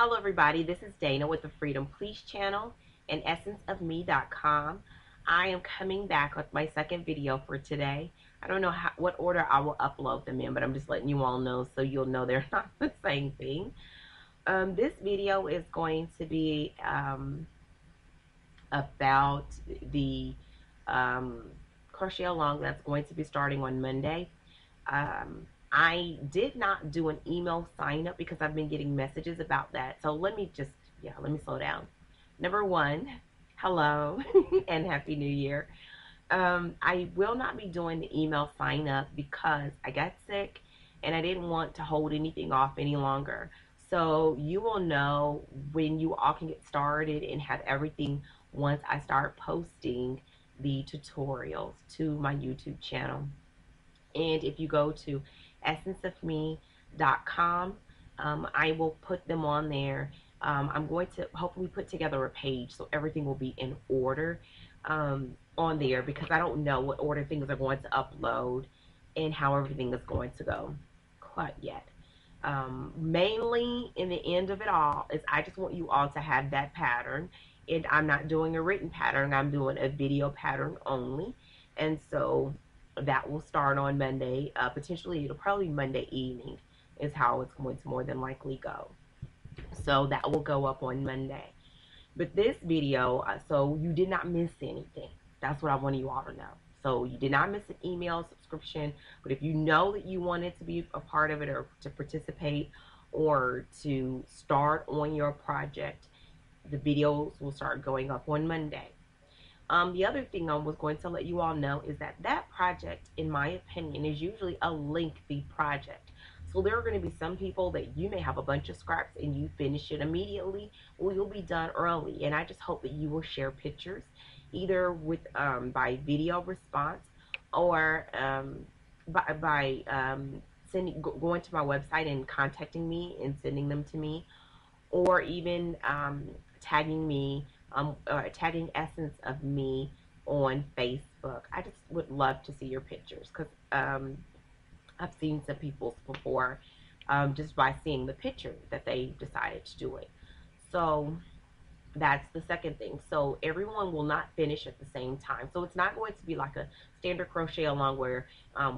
Hello everybody, this is Dana with the Freedom Please channel and essenceofme.com. I am coming back with my second video for today. I don't know what order I will upload them in, but I'm just letting you all know so you'll know they're not the same thing. This video is going to be about the Crochet-A-Long that's going to be starting on Monday. I did not do an email sign up because I've been getting messages about that. So let me slow down. Number one, hello and Happy New Year. I will not be doing the email sign up because I got sick and I didn't want to hold anything off any longer. So you will know when you all can get started and have everything once I start posting the tutorials to my YouTube channel. And if you go to essenceofme.com, I will put them on there. I'm going to hopefully put together a page so everything will be in order on there, because I don't know what order things are going to upload and how everything is going to go quite yet. Mainly in the end of it all is I just want you all to have that pattern, and I'm not doing a written pattern, I'm doing a video pattern only. And so that will start on Monday. Potentially it'll probably be Monday evening is how it's going to more than likely go. So that will go up on Monday. But this video, so you did not miss anything. That's what I want you all to know. So you did not miss an email subscription, but if you know that you wanted to be a part of it or to participate or to start on your project, the videos will start going up on Monday. The other thing I was going to let you all know is that that project, in my opinion, is usually a lengthy project. So there are going to be some people that you may have a bunch of scraps and you finish it immediately, or you'll be done early. And I just hope that you will share pictures, either with by video response or by going to my website and contacting me and sending them to me, or even tagging me. Tagging Essence of Me on Facebook. I just would love to see your pictures, because I've seen some people's before just by seeing the picture that they decided to do it. So that's the second thing. So everyone will not finish at the same time. So it's not going to be like a standard Crochet-A-Long where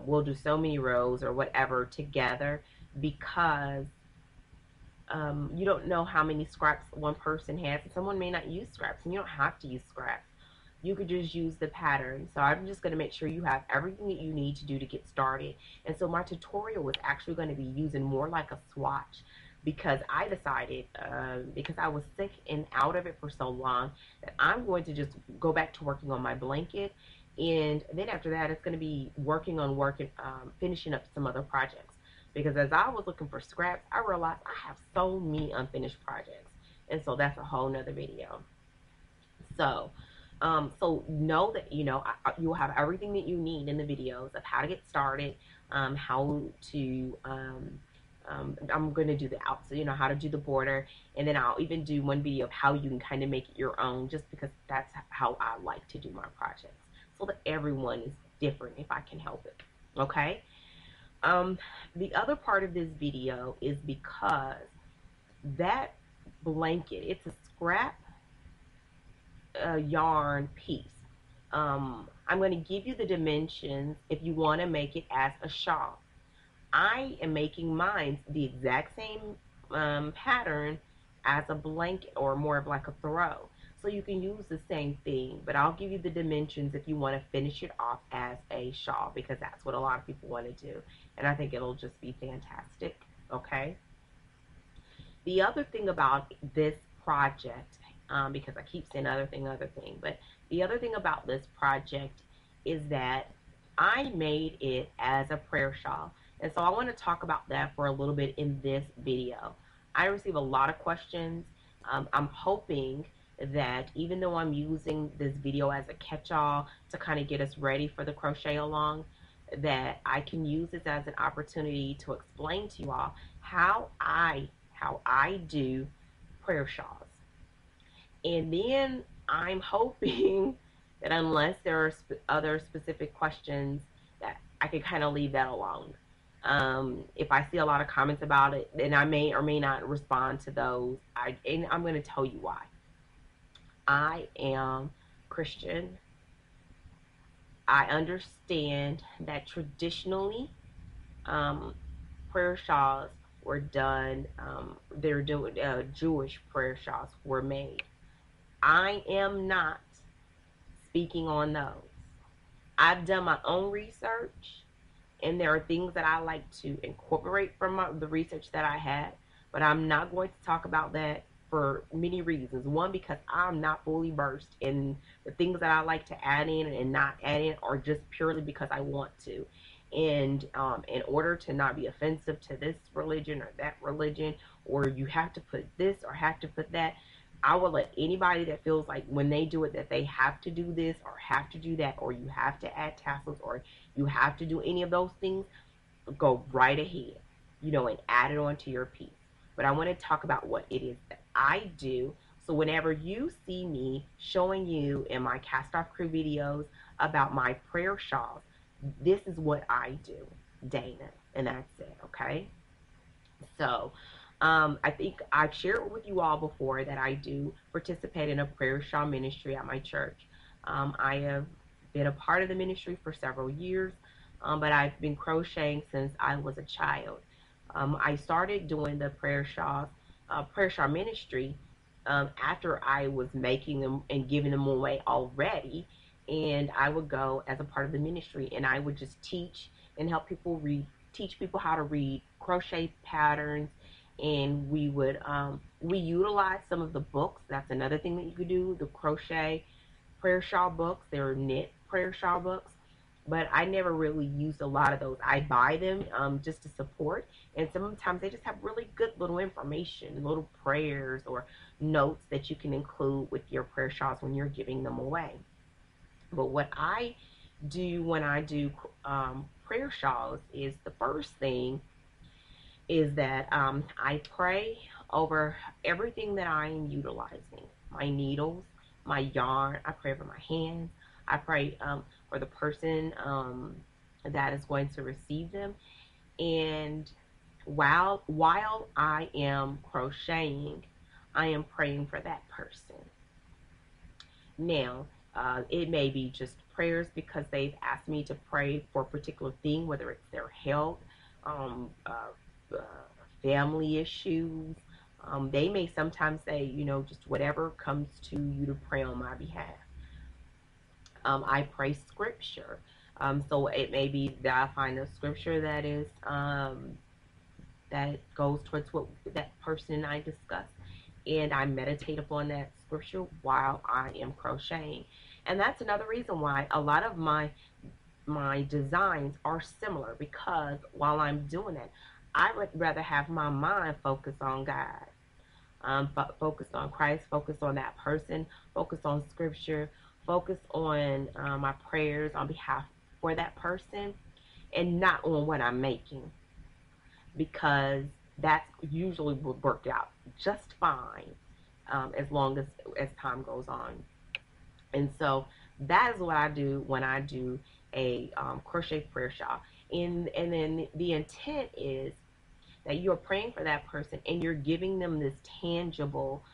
we'll do so many rows or whatever together, because you don't know how many scraps one person has, and someone may not use scraps, and you don't have to use scraps. You could just use the pattern. So I'm just going to make sure you have everything that you need to do to get started. And so my tutorial is actually going to be using more like a swatch, because I decided, because I was sick and out of it for so long, that I'm going to just go back to working on my blanket, and then after that it's going to be finishing up some other projects. Because as I was looking for scraps, I realized I have so many unfinished projects. And so that's a whole nother video. So, so know that, you'll have everything that you need in the videos of how to get started, how to, I'm going to do the outside, how to do the border. And then I'll even do one video of how you can kind of make it your own, just because that's how I like to do my projects. So that everyone is different if I can help it. Okay? The other part of this video is because that blanket, it's a scrap yarn piece. I'm going to give you the dimensions if you want to make it as a shawl. I am making mine the exact same pattern as a blanket, or more of like a throw. So you can use the same thing, but I'll give you the dimensions if you want to finish it off as a shawl, because that's what a lot of people want to do. And I think it'll just be fantastic, okay? The other thing about this project, because I keep saying other thing, but the other thing about this project is that I made it as a prayer shawl. And so I want to talk about that for a little bit in this video. I receive a lot of questions. I'm hoping that even though I'm using this video as a catch-all to kind of get us ready for the Crochet-A-Long, that I can use this as an opportunity to explain to you all how I do prayer shawls. And then I'm hoping that unless there are other specific questions, that I can kind of leave that alone. If I see a lot of comments about it, then I may or may not respond to those. And I'm going to tell you why. I am Christian. I understand that traditionally, um, prayer shawls were done. They're doing Jewish prayer shawls were made. I am not speaking on those. I've done my own research, and there are things that I like to incorporate from the research that I had, but I'm not going to talk about that for many reasons. One, because I'm not fully versed in the things that I like to add in and not add in, or just purely because I want to. And in order to not be offensive to this religion or that religion, or you have to put this or have to put that, I will let anybody that feels like when they do it that they have to do this or have to do that, or you have to add tassels or you have to do any of those things, go right ahead, and add it onto your piece. But I want to talk about what it is that I do. So whenever you see me showing you in my cast off crew videos about my prayer shawls, this is what I do, Dana, and that's it, okay? So I think I've shared with you all before that I do participate in a prayer shawl ministry at my church. I have been a part of the ministry for several years, but I've been crocheting since I was a child. I started doing the prayer shawl ministry after I was making them and giving them away already. And I would go as a part of the ministry, and I would just teach and help people teach people how to read crochet patterns. And we utilize some of the books. That's another thing that you could do. The crochet prayer shawl books, they're knit prayer shawl books, but I never really used a lot of those. I buy them just to support, and sometimes they just have really good little information, little prayers or notes that you can include with your prayer shawls when you're giving them away. But what I do when I do prayer shawls is the first thing is that I pray over everything that I am utilizing. My needles, my yarn, I pray over my hands. I pray for the person that is going to receive them. And while I am crocheting, I am praying for that person. Now, it may be just prayers because they've asked me to pray for a particular thing, whether it's their health, family issues. They may sometimes say, just whatever comes to you to pray on my behalf. I pray scripture. So it may be that I find a scripture that is that goes towards what that person and I discuss, and I meditate upon that scripture while I am crocheting. And that's another reason why a lot of my designs are similar, because while I'm doing it, I would rather have my mind focus on God, focus on Christ, focus on that person, focus on scripture, focus on my prayers on behalf for that person, and not on what I'm making, because that's usually worked out just fine as long as time goes on. And so that is what I do when I do a crochet prayer shawl. And then the intent is that you're praying for that person and you're giving them this tangible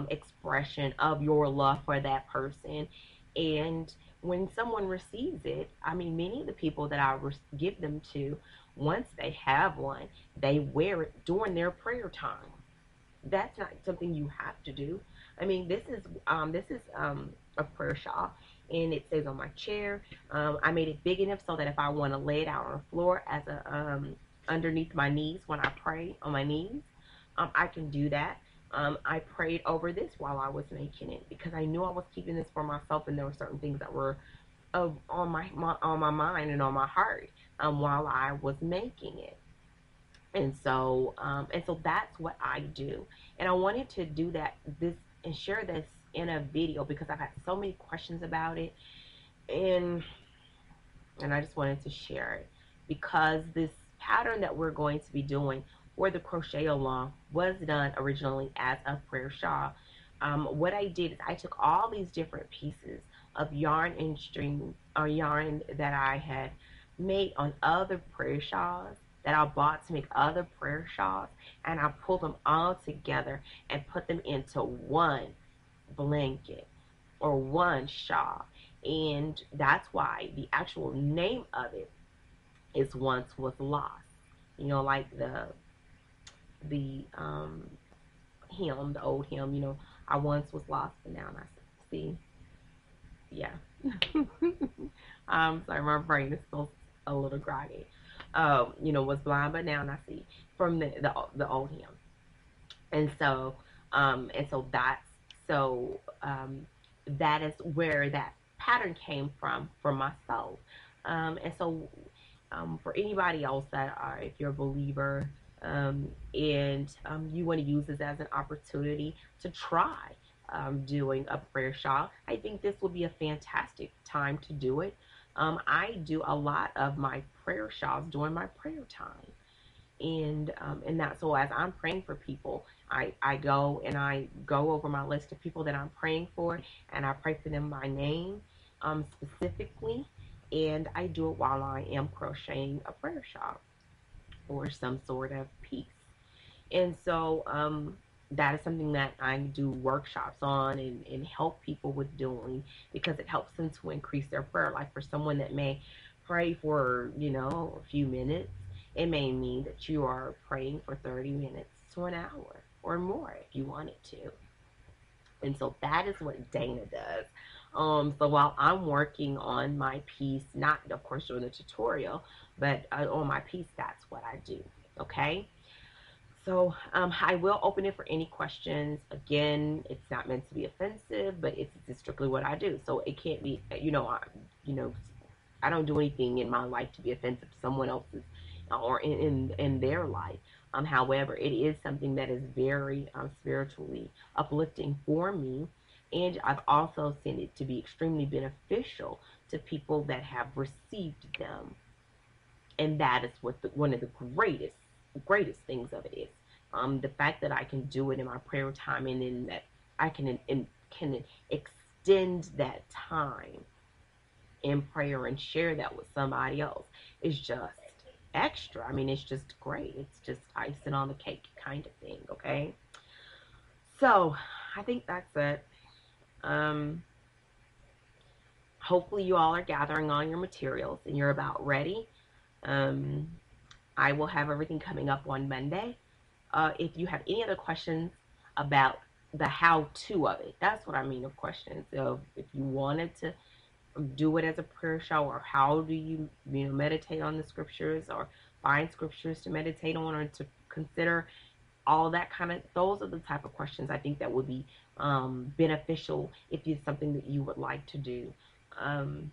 expression of your love for that person. And when someone receives it, I mean, many of the people that I give them to, once they have one, they wear it during their prayer time. That's not something you have to do. I mean, this is a prayer shawl, and it stays on my chair. I made it big enough so that if I want to lay it out on the floor as a underneath my knees when I pray on my knees, I can do that. I prayed over this while I was making it because I knew I was keeping this for myself, and there were certain things that were on my mind and on my heart while I was making it. And so that's what I do. And I wanted to do this and share this in a video because I've had so many questions about it, and I just wanted to share it because this pattern that we're going to be doing for the Crochet-A-Long was done originally as a prayer shawl. What I did is I took all these different pieces of yarn and string or yarn that I had made on other prayer shawls, that I bought to make other prayer shawls, and I pulled them all together and put them into one blanket or one shawl. And that's why the actual name of it is Once Was Lost. You know, like the hymn, the old hymn, you know, I once was lost, but now I see. Yeah. Sorry, my brain is still a little groggy. You know, was blind, but now I see, from the old hymn. And so, that's so that is where that pattern came from for myself. And so, for anybody else that are, if you're a believer, and you want to use this as an opportunity to try doing a prayer shawl, I think this will be a fantastic time to do it. I do a lot of my prayer shawls during my prayer time. And that, so as I'm praying for people, I go and I go over my list of people that I'm praying for, and I pray for them by name, specifically, and I do it while I am crocheting a prayer shawl or some sort of piece. And so that is something that I do workshops on, and help people with doing, because it helps them to increase their prayer life. For someone that may pray for, you know, a few minutes, it may mean that you are praying for 30 minutes to an hour or more if you wanted to. And so that is what Dana does. So while I'm working on my piece, not of course during the tutorial, but on my piece, that's what I do. Okay. So I will open it for any questions. Again, it's not meant to be offensive, but it's strictly what I do. So it can't be, you know, I don't do anything in my life to be offensive to someone else's or in their life. However, it is something that is very spiritually uplifting for me, and I've also seen it to be extremely beneficial to people that have received them, and that is what one of the greatest things of it is. The fact that I can do it in my prayer time, and then that I can extend that time in prayer and share that with somebody else is just extra. I mean, it's just great. It's just icing on the cake kind of thing, okay? So, I think that's it. Hopefully you all are gathering all your materials and you're about ready. I will have everything coming up on Monday. If you have any other questions about the how-to of it, that's what I mean of questions. So if you wanted to do it as a prayer shawl, or how do you meditate on the scriptures, or find scriptures to meditate on, or to consider, all that kind of, those are the type of questions I think that would be beneficial if it's something that you would like to do. And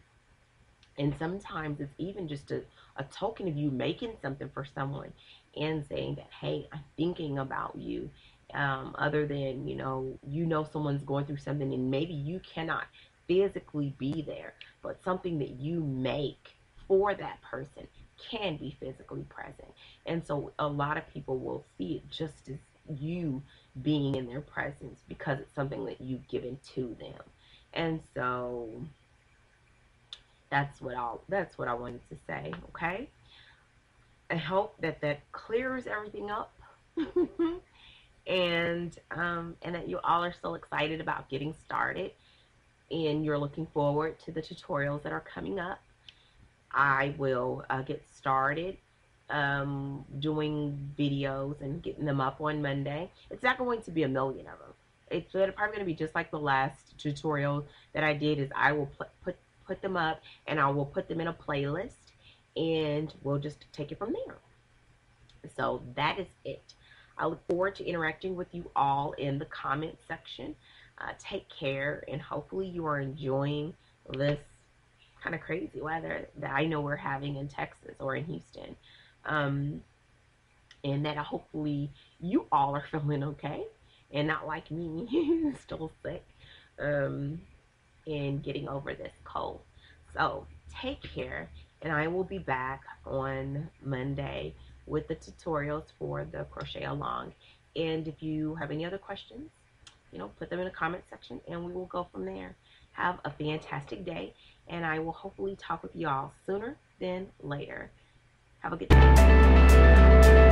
sometimes it's even just a token of you making something for someone and saying that, hey, I'm thinking about you. Other than, someone's going through something and maybe you cannot physically be there, but something that you make for that person can be physically present. And so a lot of people will see it just as you being in their presence, because it's something that you've given to them. And so that's what I wanted to say. Okay, I hope that clears everything up. and that you all are so excited about getting started, and you're looking forward to the tutorials that are coming up. I will get started doing videos and getting them up on Monday. It's not going to be a million of them. It's probably going to be just like the last tutorial that I did. Is I will put them up, and I will put them in a playlist, and we'll just take it from there. So that is it. I look forward to interacting with you all in the comment section. Take care, and hopefully you are enjoying this kind of crazy weather that I know we're having in Texas or in Houston. And that hopefully you all are feeling okay and not like me, still sick, and getting over this cold. So take care, and I will be back on Monday with the tutorials for the Crochet-A-Long. And if you have any other questions, put them in the comment section, and we will go from there. Have a fantastic day, and I will hopefully talk with y'all sooner than later. Have a good day.